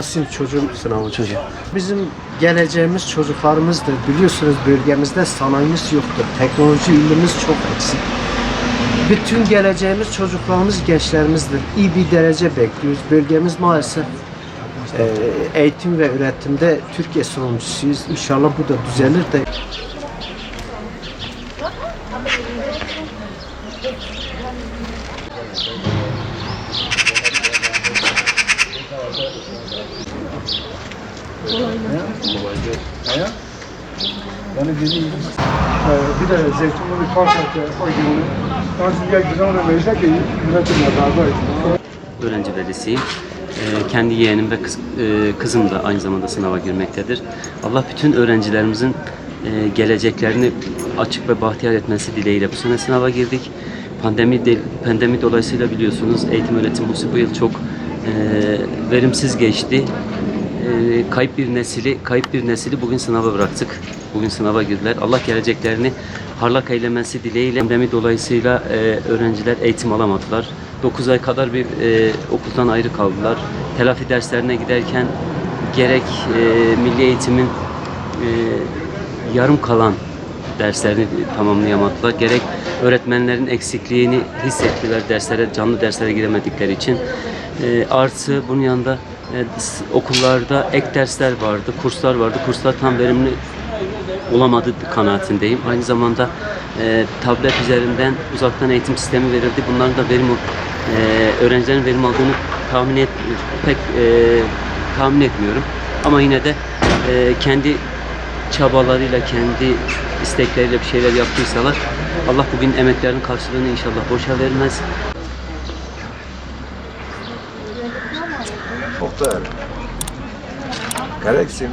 Sizin çocuğum sınavı çocuğu. Bizim geleceğimiz çocuklarımızdır. Biliyorsunuz bölgemizde sanayimiz yoktur. Teknoloji ilmimiz çok eksik. Bütün geleceğimiz çocuklarımız, gençlerimizdir. İyi bir derece bekliyoruz. Bölgemiz maalesef eğitim ve üretimde Türkiye sonuncusuyuz. İnşallah bu da düzelir de. Yani bir de zeytinli bir parça o gibi. Ben size güzel bir meclis ki üretimle razı Öğrenci velisiyim. Kendi yeğenim ve kızım da aynı zamanda sınava girmektedir. Allah bütün öğrencilerimizin geleceklerini açık ve bahtiyar etmesi dileğiyle bu sene sınava girdik. Pandemi dolayısıyla biliyorsunuz eğitim öğretim bu yıl çok verimsiz geçti. Kayıp bir nesili bugün sınava bıraktık. Bugün sınava girdiler. Allah geleceklerini parlak eylemesi dileğiyle. Pandemi dolayısıyla öğrenciler eğitim alamadılar. 9 ay kadar bir okuldan ayrı kaldılar. Telafi derslerine giderken gerek milli eğitimin yarım kalan derslerini tamamlayamadılar. Gerek öğretmenlerin eksikliğini hissettiler canlı derslere giremedikleri için. Artı bunun yanında okullarda ek dersler vardı, kurslar vardı. Kurslar tam verimli olamadı kanaatindeyim. Aynı zamanda tablet üzerinden uzaktan eğitim sistemi verildi. Bunların da öğrencilerin verim aldığını tahmin etmiyorum. Ama yine de kendi çabalarıyla, kendi istekleriyle bir şeyler yaptıysalar Allah bugün emeklerinin karşılığını inşallah boşa vermez. Muhtar. Gereksi mi?